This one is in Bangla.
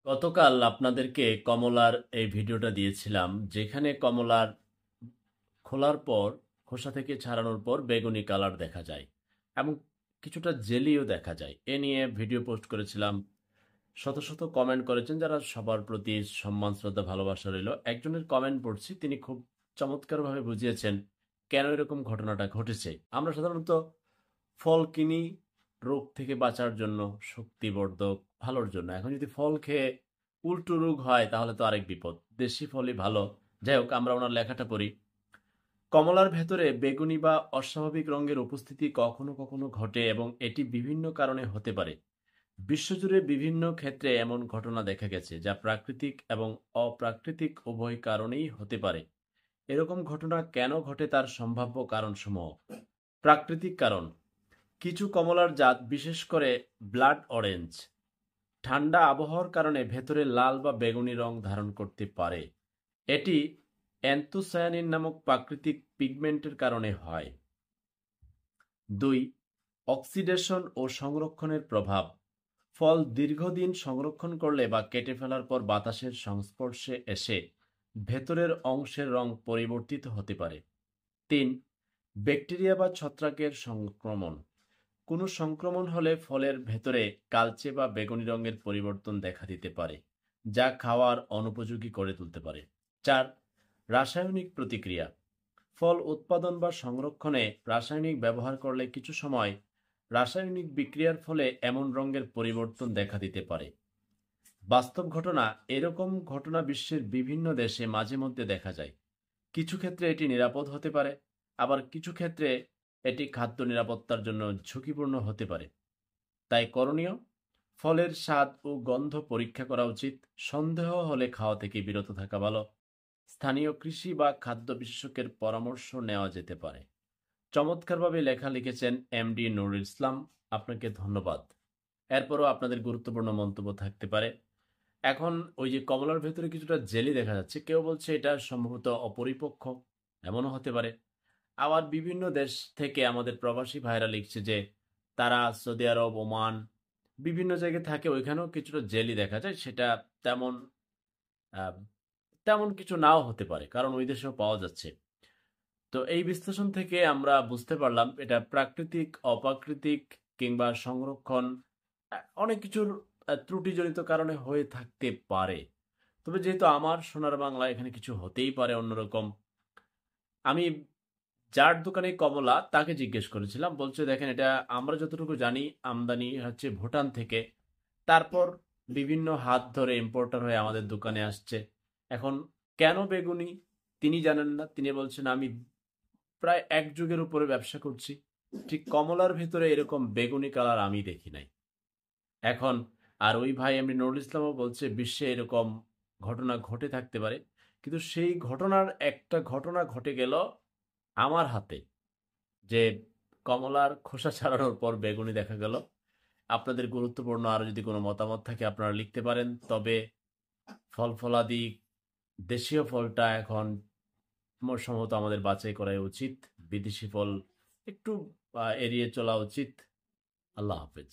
গতকাল আপনাদেরকে কমলার এই ভিডিওটা দিয়েছিলাম, যেখানে কমলার খোলার পর, খোসা থেকে ছাড়ানোর পর বেগুনি কালার দেখা যায় এবং কিছুটা জেলিও দেখা যায়। এ নিয়ে ভিডিও পোস্ট করেছিলাম। শত শত কমেন্ট করেছেন, যারা সবার প্রতি সম্মান শ্রদ্ধা ভালোবাসা রইল। একজনের কমেন্ট পড়ছি, তিনি খুব চমৎকারভাবে বুঝিয়েছেন কেন এরকম ঘটনাটা ঘটেছে। আমরা সাধারণত ফল কিনি রোগ থেকে বাঁচার জন্য, শক্তিবর্ধক, ভালোর জন্য। এখন যদি ফল খেয়ে উল্টো রোগ হয় তাহলে তো আরেক বিপদ। দেশি ফলই ভালো। যাই হোক, আমরা ওনার লেখাটা পড়ি। কমলার ভেতরে বেগুনি বা অস্বাভাবিক রঙের উপস্থিতি কখনো কখনো ঘটে এবং এটি বিভিন্ন কারণে হতে পারে। বিশ্বজুড়ে বিভিন্ন ক্ষেত্রে এমন ঘটনা দেখা গেছে, যা প্রাকৃতিক এবং অপ্রাকৃতিক উভয় কারণেই হতে পারে। এরকম ঘটনা কেন ঘটে তার সম্ভাব্য কারণসমূহ: প্রাকৃতিক কারণ: কিছু কমলার জাত, বিশেষ করে ব্লাড অরেঞ্জ, ঠান্ডা আবহাওয়ার কারণে ভেতরে লাল বা বেগুনি রং ধারণ করতে পারে। এটি অ্যান্থোসায়ানিন নামক প্রাকৃতিক পিগমেন্টের কারণে হয়। 2. অক্সিডেশন ও সংরক্ষণের প্রভাব: ফল দীর্ঘদিন সংরক্ষণ করলে বা কেটে ফেলার পর বাতাসের সংস্পর্শে এসে ভেতরের অংশের রং পরিবর্তিত হতে পারে। 3. ব্যাকটেরিয়া বা ছত্রাকের সংক্রমণ: কোনো সংক্রমণ হলে ফলের ভেতরে কালচে বা বেগুনি রঙের পরিবর্তন দেখা দিতে পারে, যা খাওয়ার অনুপযোগী করে তুলতে পারে। 4. রাসায়নিক প্রতিক্রিয়া: ফল উৎপাদন বা সংরক্ষণে রাসায়নিক ব্যবহার করলে কিছু সময় রাসায়নিক বিক্রিয়ার ফলে এমন রঙের পরিবর্তন দেখা দিতে পারে। বাস্তব ঘটনা: এরকম ঘটনা বিশ্বের বিভিন্ন দেশে মাঝে মধ্যে দেখা যায়। কিছু ক্ষেত্রে এটি নিরাপদ হতে পারে, আবার কিছু ক্ষেত্রে এটি খাদ্য নিরাপত্তার জন্য ঝুঁকিপূর্ণ হতে পারে। তাই করণীয়: ফলের স্বাদ ও গন্ধ পরীক্ষা করা উচিত। সন্দেহ হলে খাওয়া থেকে বিরত থাকা ভালো। স্থানীয় কৃষি বা খাদ্য বিশেষজ্ঞের পরামর্শ নেওয়া যেতে পারে। চমৎকারভাবে লেখা লিখেছেন এমডি নুরুল ইসলাম। আপনাকে ধন্যবাদ। এরপরও আপনাদের গুরুত্বপূর্ণ মন্তব্য থাকতে পারে। এখন ওই যে কমলার ভেতরে কিছুটা জেলি দেখা যাচ্ছে, কেউ বলছে এটা সম্ভবত অপরিপক্ক, এমনও হতে পারে। আবার বিভিন্ন দেশ থেকে আমাদের প্রবাসী ভাইরা লিখছে যে তারা সৌদি আরব, ওমান, বিভিন্ন জায়গায় থাকে, ওইখানেও কিছুটা জেলি দেখা যায়। সেটা তেমন আহ, তেমন কিছু নাও হতে পারে, কারণ ওই দেশেও পাওয়া যাচ্ছে। তো এই বিশ্লেষণ থেকে আমরা বুঝতে পারলাম এটা প্রাকৃতিক, অপ্রাকৃতিক কিংবা সংরক্ষণ, অনেক কিছুর ত্রুটিজনিত কারণে হয়ে থাকতে পারে। তবে যেহেতু আমার সোনার বাংলা, এখানে কিছু হতেই পারে অন্যরকম। আমি যার দোকানে কমলা তাকে জিজ্ঞেস করেছিলাম, বলছে দেখেন এটা আমরা যতটুকু জানি আমদানি হচ্ছে ভুটান থেকে, তারপর বিভিন্ন হাত ধরে ইম্পোর্টার হয়ে আমাদের দোকানে আসছে। এখন কেন বেগুনি তিনি জানেন না। তিনি বলছেন আমি প্রায় এক যুগের উপরে ব্যবসা করছি, ঠিক কমলার ভেতরে এরকম বেগুনি কালার আমি দেখি নাই। এখন আর ওই ভাই এমনি নুরুল ইসলামও বলছে বিশ্বে এরকম ঘটনা ঘটে থাকতে পারে, কিন্তু সেই ঘটনার একটা ঘটনা ঘটে গেল আমার হাতে, যে কমলার খোসা ছাড়ানোর পর বেগুনি দেখা গেল। আপনাদের গুরুত্বপূর্ণ আরো যদি কোনো মতামত থাকে আপনারা লিখতে পারেন। তবে ফল ফলাদি, দেশীয় ফলটা এখন সম্ভবত আমাদের বাছাই করাই উচিত। বিদেশি ফল একটু এড়িয়ে চলা উচিত। আল্লাহ হাফেজ।